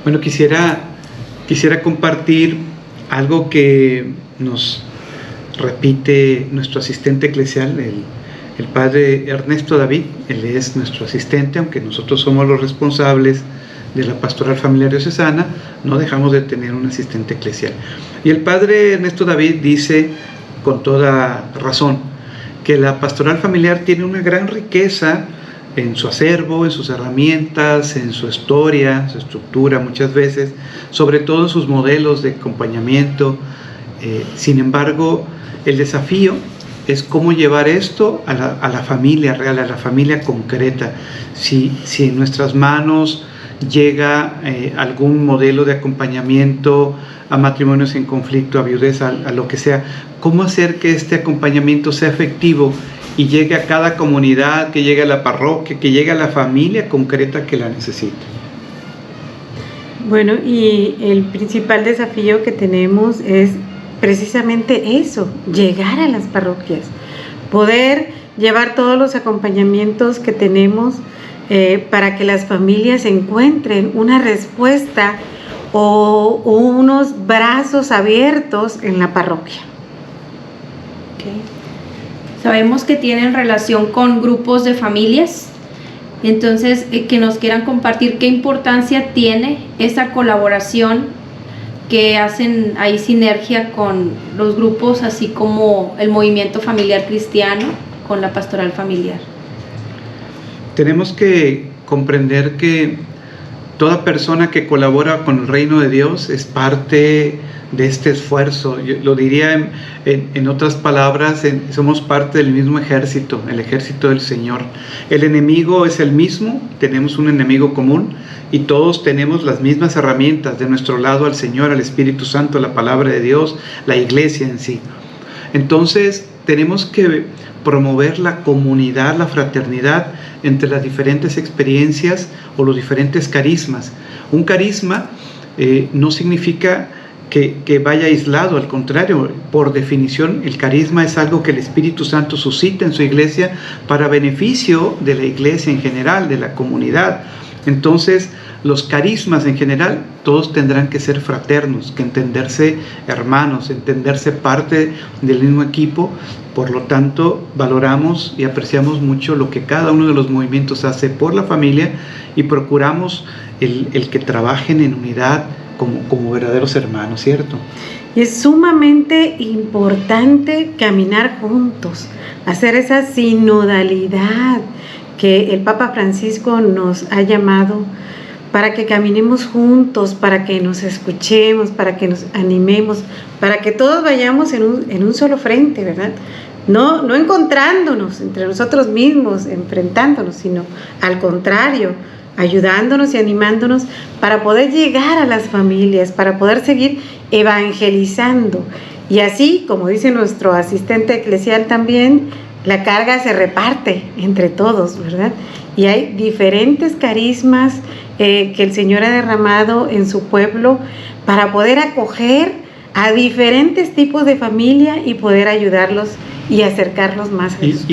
Bueno, quisiera compartir algo que nos repite nuestro asistente eclesial, el padre Ernesto David. Él es nuestro asistente, aunque nosotros somos los responsables de la pastoral familiar diocesana, no dejamos de tener un asistente eclesial. Y el padre Ernesto David dice, con toda razón, que la pastoral familiar tiene una gran riqueza en su acervo, en sus herramientas, en su historia, su estructura muchas veces, sobre todo en sus modelos de acompañamiento. Sin embargo, el desafío es cómo llevar esto a la familia real, a la familia concreta. Si en nuestras manos llega algún modelo de acompañamiento a matrimonios en conflicto, a viudez, a lo que sea, ¿cómo hacer que este acompañamiento sea efectivo y llegue a cada comunidad, que llegue a la parroquia, que llegue a la familia concreta que la necesita? Bueno, y el principal desafío que tenemos es precisamente eso, llegar a las parroquias, poder llevar todos los acompañamientos que tenemos para que las familias encuentren una respuesta o unos brazos abiertos en la parroquia. Okay. Sabemos que tienen relación con grupos de familias, entonces que nos quieran compartir qué importancia tiene esa colaboración, que hacen ahí sinergia con los grupos, así como el movimiento familiar cristiano con la pastoral familiar. Tenemos que comprender que toda persona que colabora con el reino de Dios es parte de este esfuerzo. Yo lo diría en otras palabras, somos parte del mismo ejército, el ejército del Señor. El enemigo es el mismo, tenemos un enemigo común y todos tenemos las mismas herramientas de nuestro lado al Señor, al Espíritu Santo, la palabra de Dios, la iglesia en sí. Entonces tenemos que promover la comunidad, la fraternidad entre las diferentes experiencias o los diferentes carismas. Un carisma no significa que vaya aislado, al contrario, por definición el carisma es algo que el Espíritu Santo suscita en su iglesia para beneficio de la iglesia en general, de la comunidad. Entonces, los carismas en general, todos tendrán que ser fraternos, que entenderse hermanos, entenderse parte del mismo equipo. Por lo tanto, valoramos y apreciamos mucho lo que cada uno de los movimientos hace por la familia y procuramos el que trabajen en unidad como verdaderos hermanos, ¿cierto? Y es sumamente importante caminar juntos, hacer esa sinodalidad que el Papa Francisco nos ha llamado, para que caminemos juntos, para que nos escuchemos, para que nos animemos, para que todos vayamos en un solo frente, ¿verdad? No encontrándonos entre nosotros mismos, enfrentándonos, sino al contrario, ayudándonos y animándonos para poder llegar a las familias, para poder seguir evangelizando. Y así, como dice nuestro asistente eclesial también, la carga se reparte entre todos, ¿verdad? Y hay diferentes carismas que el Señor ha derramado en su pueblo para poder acoger a diferentes tipos de familia y poder ayudarlos y acercarlos más a Jesús.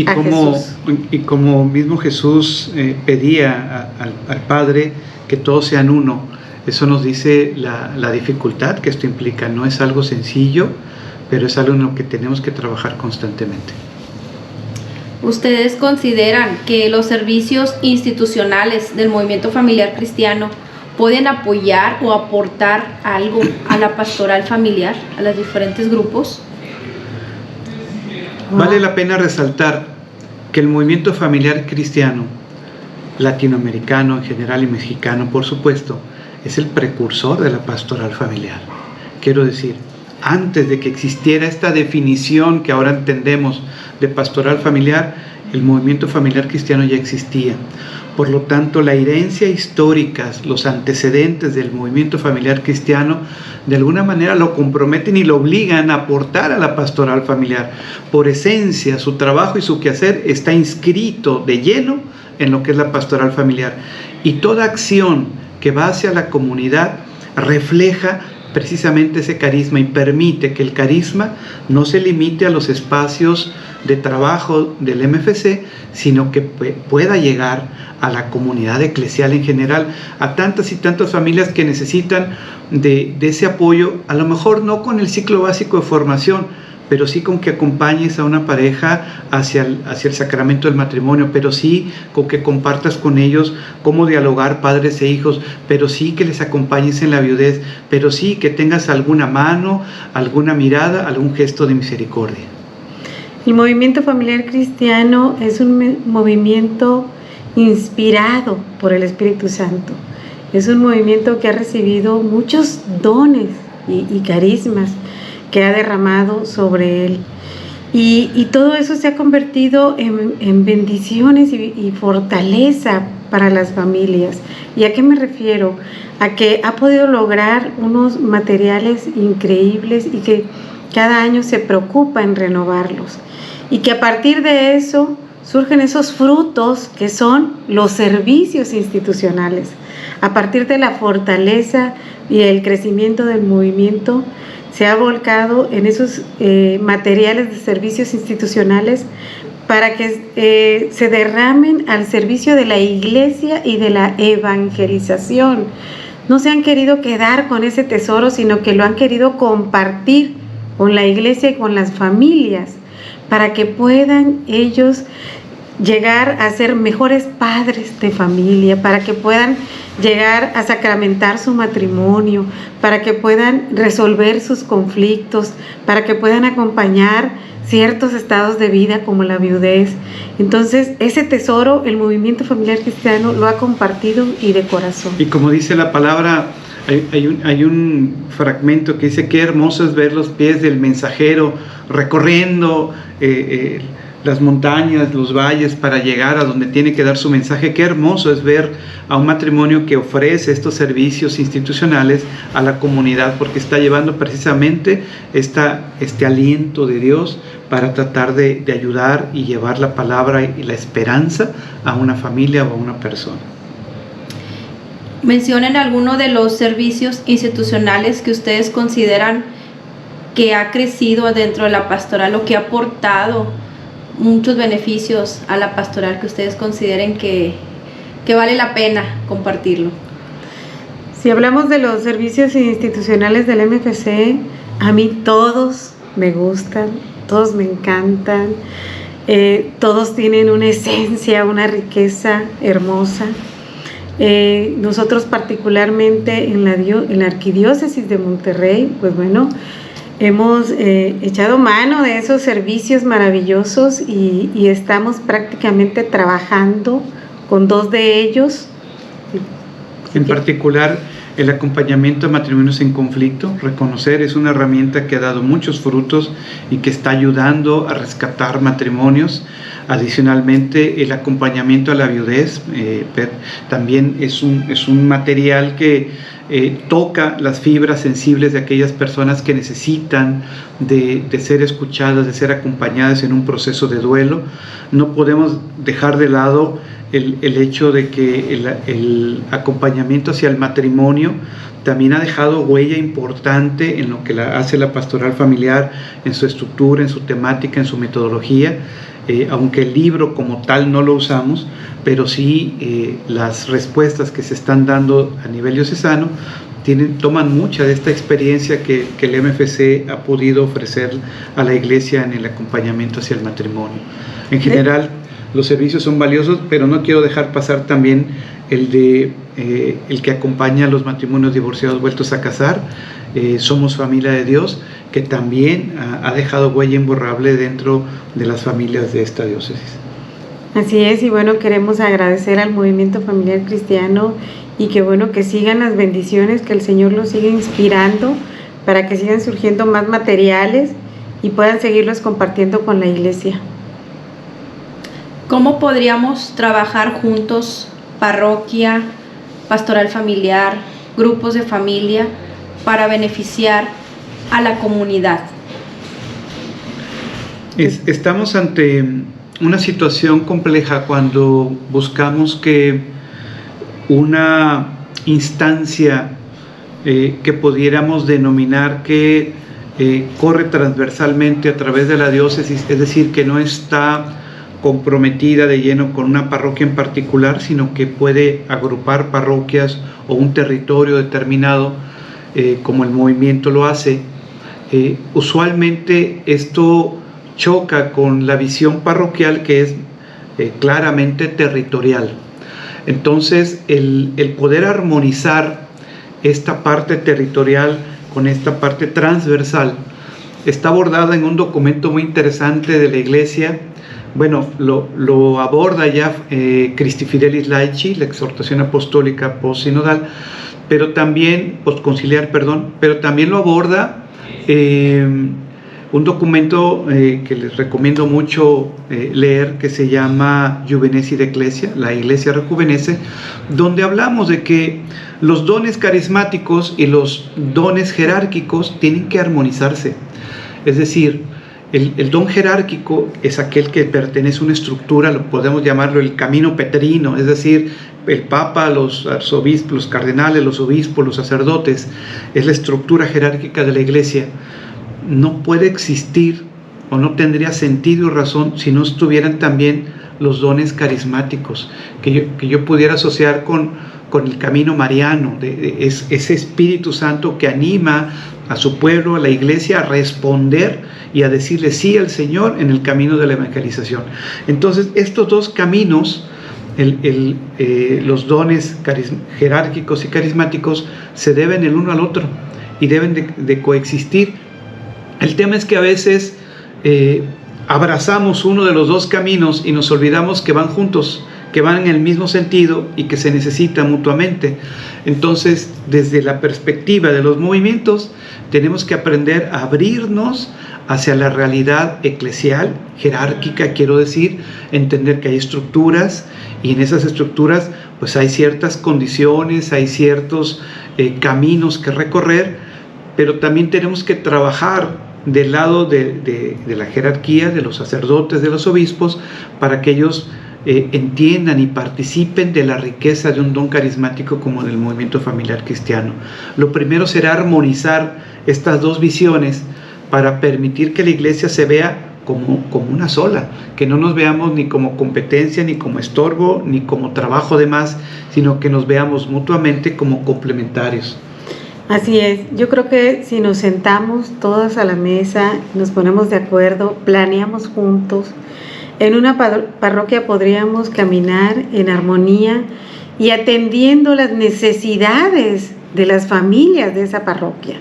Y como mismo Jesús pedía al Padre que todos sean uno, eso nos dice la dificultad que esto implica. No es algo sencillo, pero es algo en lo que tenemos que trabajar constantemente. ¿Ustedes consideran que los servicios institucionales del movimiento familiar cristiano pueden apoyar o aportar algo a la pastoral familiar, a los diferentes grupos? Vale la pena resaltar que el movimiento familiar cristiano, latinoamericano en general y mexicano, por supuesto, es el precursor de la pastoral familiar. Quiero decir, antes de que existiera esta definición que ahora entendemos de pastoral familiar, el movimiento familiar cristiano ya existía. Por lo tanto, la herencia histórica, los antecedentes del movimiento familiar cristiano, de alguna manera lo comprometen y lo obligan a aportar a la pastoral familiar. Por esencia, su trabajo y su quehacer está inscrito de lleno en lo que es la pastoral familiar. Y toda acción que va hacia la comunidad refleja precisamente ese carisma y permite que el carisma no se limite a los espacios de trabajo del MFC, sino que pueda llegar a la comunidad eclesial en general, a tantas y tantas familias que necesitan de ese apoyo, a lo mejor no con el ciclo básico de formación, pero sí con que acompañes a una pareja hacia el sacramento del matrimonio, pero sí con que compartas con ellos cómo dialogar padres e hijos, pero sí que les acompañes en la viudez, pero sí que tengas alguna mano, alguna mirada, algún gesto de misericordia. El movimiento familiar cristiano es un movimiento inspirado por el Espíritu Santo. Es un movimiento que ha recibido muchos dones y carismas que ha derramado sobre él. Y todo eso se ha convertido en bendiciones y fortaleza para las familias. ¿Y a qué me refiero? A que ha podido lograr unos materiales increíbles y que cada año se preocupa en renovarlos. Y que a partir de eso surgen esos frutos que son los servicios institucionales. A partir de la fortaleza y el crecimiento del movimiento, se ha volcado en esos materiales de servicios institucionales para que se derramen al servicio de la iglesia y de la evangelización. No se han querido quedar con ese tesoro, sino que lo han querido compartir con la iglesia y con las familias, para que puedan ellos llegar a ser mejores padres de familia, para que puedan llegar a sacramentar su matrimonio, para que puedan resolver sus conflictos, para que puedan acompañar ciertos estados de vida como la viudez. Entonces, ese tesoro, el movimiento familiar cristiano lo ha compartido y de corazón. Y como dice la palabra, hay un fragmento que dice: qué hermoso es ver los pies del mensajero recorriendo las montañas, los valles, para llegar a donde tiene que dar su mensaje. Qué hermoso es ver a un matrimonio que ofrece estos servicios institucionales a la comunidad, porque está llevando precisamente este aliento de Dios para tratar de ayudar y llevar la palabra y la esperanza a una familia o a una persona. Mencionen alguno de los servicios institucionales que ustedes consideran que ha crecido dentro de la pastoral o que ha aportado muchos beneficios a la pastoral, que ustedes consideren que vale la pena compartirlo. Si hablamos de los servicios institucionales del MFC, a mí todos me gustan, todos me encantan, todos tienen una esencia, una riqueza hermosa. Nosotros particularmente en la Arquidiócesis de Monterrey, pues bueno, hemos echado mano de esos servicios maravillosos y estamos prácticamente trabajando con 2 de ellos. En particular, el acompañamiento a matrimonios en conflicto. Reconocer es una herramienta que ha dado muchos frutos y que está ayudando a rescatar matrimonios. Adicionalmente, el acompañamiento a la viudez también es un material que toca las fibras sensibles de aquellas personas que necesitan de ser escuchadas, de ser acompañadas en un proceso de duelo. No podemos dejar de lado el hecho de que el acompañamiento hacia el matrimonio también ha dejado huella importante en lo que hace la pastoral familiar, en su estructura, en su temática, en su metodología. Aunque el libro como tal no lo usamos, pero sí las respuestas que se están dando a nivel diocesano toman mucha de esta experiencia que el MFC ha podido ofrecer a la iglesia en el acompañamiento hacia el matrimonio. En general, los servicios son valiosos, pero no quiero dejar pasar también el que acompaña a los matrimonios divorciados vueltos a casar. Somos Familia de Dios, que también ha dejado huella imborrable dentro de las familias de esta diócesis. Así es, y bueno, queremos agradecer al movimiento familiar cristiano y que bueno, que sigan las bendiciones, que el Señor los siga inspirando para que sigan surgiendo más materiales y puedan seguirlos compartiendo con la iglesia. ¿Cómo podríamos trabajar juntos, parroquia, pastoral familiar, grupos de familia, para beneficiar a la comunidad? Estamos ante una situación compleja cuando buscamos que una instancia que pudiéramos denominar que corre transversalmente a través de la diócesis, es decir, que no está comprometida de lleno con una parroquia en particular, sino que puede agrupar parroquias o un territorio determinado, como el movimiento lo hace. Usualmente esto choca con la visión parroquial, que es claramente territorial. Entonces, el poder armonizar esta parte territorial con esta parte transversal está abordada en un documento muy interesante de la Iglesia. Bueno, lo aborda ya Christi Fidelis Laici, la exhortación apostólica postsinodal, pero también, postconciliar, perdón, pero también lo aborda un documento que les recomiendo mucho leer, que se llama Juvenescit Ecclesia, la Iglesia rejuvenece, donde hablamos de que los dones carismáticos y los dones jerárquicos tienen que armonizarse. Es decir, el don jerárquico es aquel que pertenece a una estructura, lo podemos llamarlo el camino petrino, es decir, el Papa, los arzobispos, los cardenales, los obispos, los sacerdotes, es la estructura jerárquica de la Iglesia. No puede existir o no tendría sentido y razón si no estuvieran también los dones carismáticos, que yo pudiera asociar con el camino mariano, ese Espíritu Santo que anima a su pueblo, a la Iglesia, a responder y a decirle sí al Señor en el camino de la evangelización. Entonces, estos dos caminos, los dones jerárquicos y carismáticos, se deben el uno al otro y deben de coexistir. El tema es que a veces abrazamos uno de los dos caminos y nos olvidamos que van juntos, que van en el mismo sentido y que se necesitan mutuamente. Entonces, desde la perspectiva de los movimientos, tenemos que aprender a abrirnos hacia la realidad eclesial, jerárquica, quiero decir, entender que hay estructuras, y en esas estructuras pues hay ciertas condiciones, hay ciertos caminos que recorrer, pero también tenemos que trabajar del lado de la jerarquía, de los sacerdotes, de los obispos, para que ellos entiendan y participen de la riqueza de un don carismático como del movimiento familiar cristiano. Lo primero será armonizar estas dos visiones para permitir que la Iglesia se vea como una sola, que no nos veamos ni como competencia, ni como estorbo, ni como trabajo de más, sino que nos veamos mutuamente como complementarios. Así es, yo creo que si nos sentamos todos a la mesa, nos ponemos de acuerdo, planeamos juntos, en una parroquia podríamos caminar en armonía y atendiendo las necesidades de las familias de esa parroquia.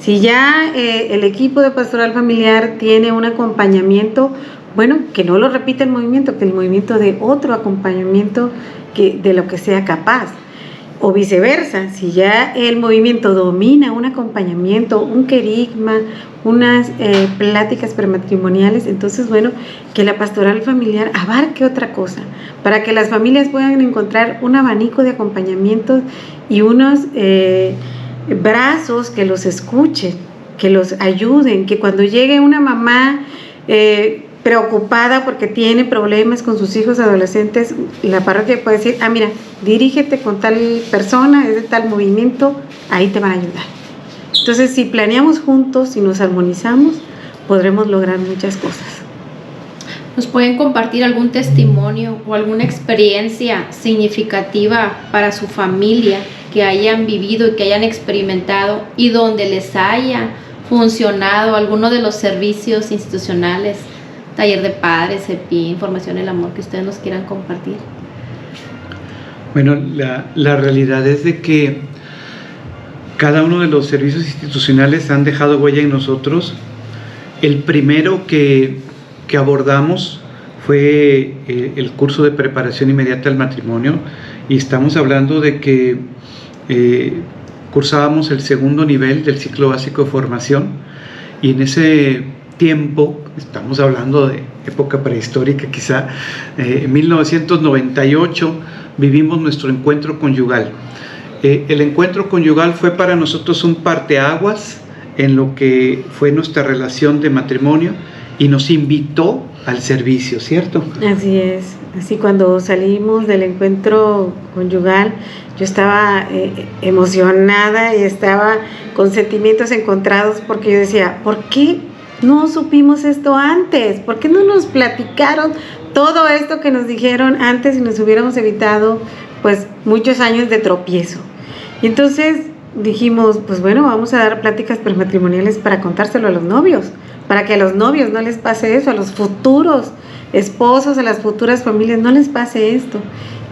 Si ya el equipo de pastoral familiar tiene un acompañamiento, bueno, que no lo repita el movimiento, que el movimiento dé otro acompañamiento de lo que sea capaz. O viceversa, si ya el movimiento domina un acompañamiento, un querigma, unas pláticas prematrimoniales, entonces, bueno, que la pastoral familiar abarque otra cosa, para que las familias puedan encontrar un abanico de acompañamientos y unos brazos que los escuchen, que los ayuden, que cuando llegue una mamá preocupada porque tiene problemas con sus hijos adolescentes, la parroquia puede decir, mira, dirígete con tal persona, es de tal movimiento, ahí te van a ayudar. Entonces, si planeamos juntos y nos armonizamos, podremos lograr muchas cosas. ¿Nos pueden compartir algún testimonio o alguna experiencia significativa para su familia que hayan vivido y que hayan experimentado y donde les haya funcionado alguno de los servicios institucionales? Taller de padres, CEPIN, Formación El Amor, que ustedes nos quieran compartir. Bueno, la realidad es de que cada uno de los servicios institucionales han dejado huella en nosotros. El primero que abordamos fue el curso de preparación inmediata al matrimonio, y estamos hablando de que cursábamos el segundo nivel del ciclo básico de formación, y en ese tiempo, estamos hablando de época prehistórica quizá, en 1998 vivimos nuestro encuentro conyugal. El encuentro conyugal fue para nosotros un parteaguas en lo que fue nuestra relación de matrimonio y nos invitó al servicio, ¿cierto? Así es, Así cuando salimos del encuentro conyugal, yo estaba emocionada y estaba con sentimientos encontrados porque yo decía, ¿por qué no supimos esto antes? ¿Por qué no nos platicaron todo esto que nos dijeron antes y nos hubiéramos evitado pues muchos años de tropiezo? Y entonces dijimos, pues bueno, vamos a dar pláticas prematrimoniales para contárselo a los novios, para que a los novios no les pase eso, a los futuros esposos, a las futuras familias no les pase esto.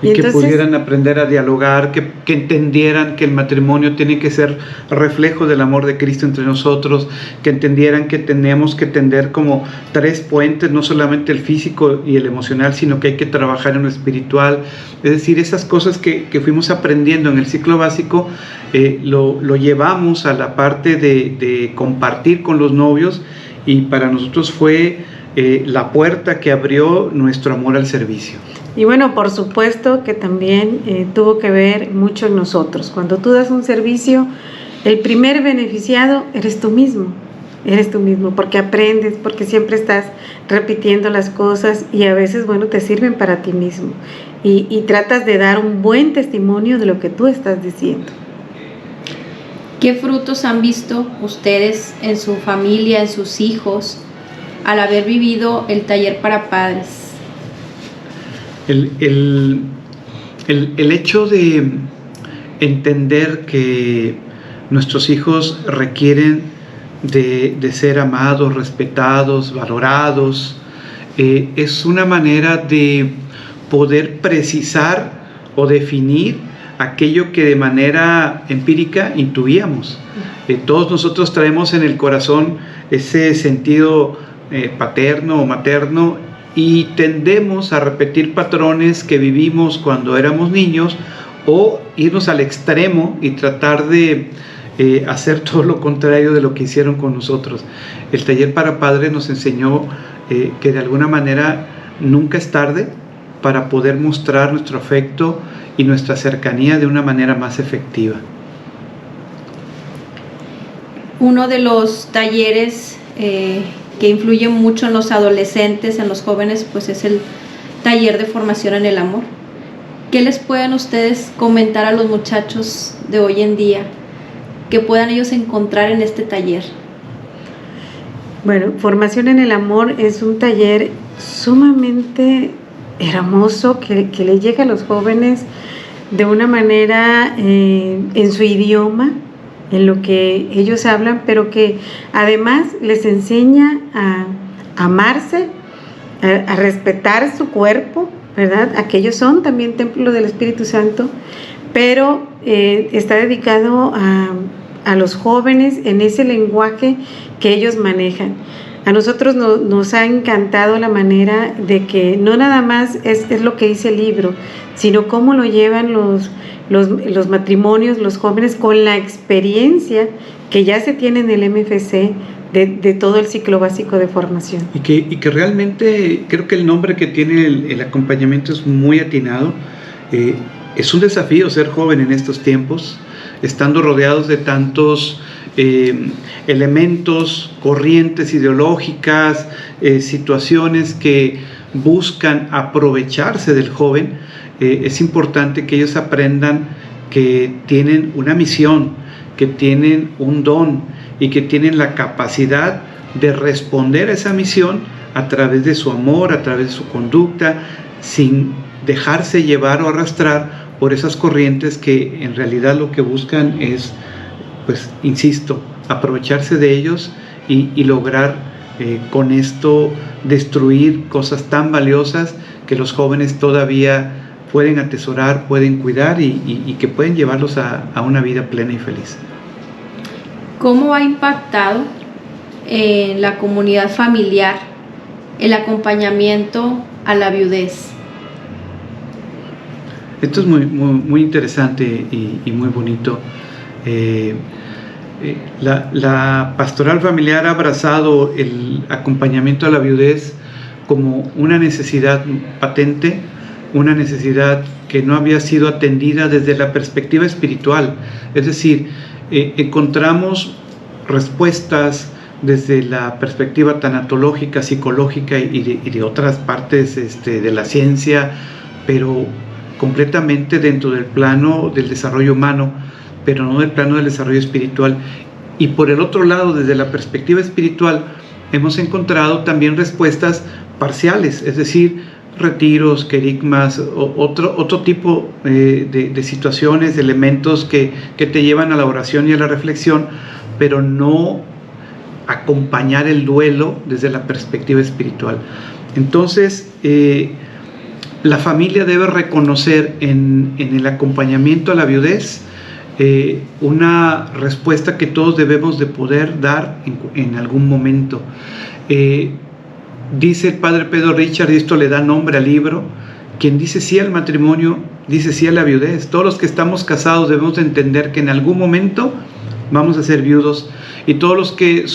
Y que entonces pudieran aprender a dialogar, que entendieran que el matrimonio tiene que ser reflejo del amor de Cristo entre nosotros, que entendieran que tenemos que tender como 3 puentes, no solamente el físico y el emocional, sino que hay que trabajar en lo espiritual. Es decir, esas cosas que fuimos aprendiendo en el ciclo básico, lo llevamos a la parte de compartir con los novios, y para nosotros fue la puerta que abrió nuestro amor al servicio. Y bueno, por supuesto que también tuvo que ver mucho en nosotros. Cuando tú das un servicio, el primer beneficiado eres tú mismo, porque aprendes, porque siempre estás repitiendo las cosas y a veces, bueno, te sirven para ti mismo y tratas de dar un buen testimonio de lo que tú estás diciendo. ¿Qué frutos han visto ustedes en su familia, en sus hijos, al haber vivido el taller para padres? El hecho de entender que nuestros hijos requieren de ser amados, respetados, valorados, es una manera de poder precisar o definir aquello que de manera empírica intuíamos. Todos nosotros traemos en el corazón ese sentido paterno o materno, y tendemos a repetir patrones que vivimos cuando éramos niños, o irnos al extremo y tratar de hacer todo lo contrario de lo que hicieron con nosotros. El taller para padres nos enseñó que de alguna manera nunca es tarde para poder mostrar nuestro afecto y nuestra cercanía de una manera más efectiva. Uno de los talleres que influye mucho en los adolescentes, en los jóvenes, pues es el taller de formación en el amor. ¿Qué les pueden ustedes comentar a los muchachos de hoy en día que puedan ellos encontrar en este taller? Bueno, formación en el amor es un taller sumamente hermoso que le llega a los jóvenes de una manera en su idioma, en lo que ellos hablan, pero que además les enseña a amarse, a respetar su cuerpo, ¿verdad? A que ellos son también templo del Espíritu Santo, pero está dedicado a los jóvenes en ese lenguaje que ellos manejan. A nosotros nos ha encantado la manera de que no nada más es lo que dice el libro, sino cómo lo llevan los matrimonios, los jóvenes, con la experiencia que ya se tiene en el MFC de todo el ciclo básico de formación. Y que realmente creo que el nombre que tiene el acompañamiento es muy atinado. Es un desafío ser joven en estos tiempos, estando rodeados de tantos elementos, corrientes ideológicas, situaciones que buscan aprovecharse del joven. Es importante que ellos aprendan que tienen una misión, que tienen un don y que tienen la capacidad de responder a esa misión a través de su amor, a través de su conducta, sin dejarse llevar o arrastrar por esas corrientes que en realidad lo que buscan es, pues insisto, aprovecharse de ellos y lograr con esto destruir cosas tan valiosas que los jóvenes todavía pueden atesorar, pueden cuidar y que pueden llevarlos a una vida plena y feliz. ¿Cómo ha impactado en la comunidad familiar el acompañamiento a la viudez? Esto es muy interesante y muy bonito. La pastoral familiar ha abrazado el acompañamiento a la viudez como una necesidad patente, una necesidad que no había sido atendida desde la perspectiva espiritual. Es decir, encontramos respuestas desde la perspectiva tanatológica, psicológica y de otras partes de la ciencia, pero completamente dentro del plano del desarrollo humano, pero no del plano del desarrollo espiritual. Y por el otro lado, desde la perspectiva espiritual, hemos encontrado también respuestas parciales, es decir, retiros, querigmas, otro tipo de situaciones, de elementos que te llevan a la oración y a la reflexión, pero no acompañar el duelo desde la perspectiva espiritual. Entonces, la familia debe reconocer en el acompañamiento a la viudez una respuesta que todos debemos de poder dar en algún momento. Dice el padre Pedro Richard, y esto le da nombre al libro: quien dice sí al matrimonio, dice sí a la viudez. Todos los que estamos casados debemos de entender que en algún momento vamos a ser viudos, y todos los que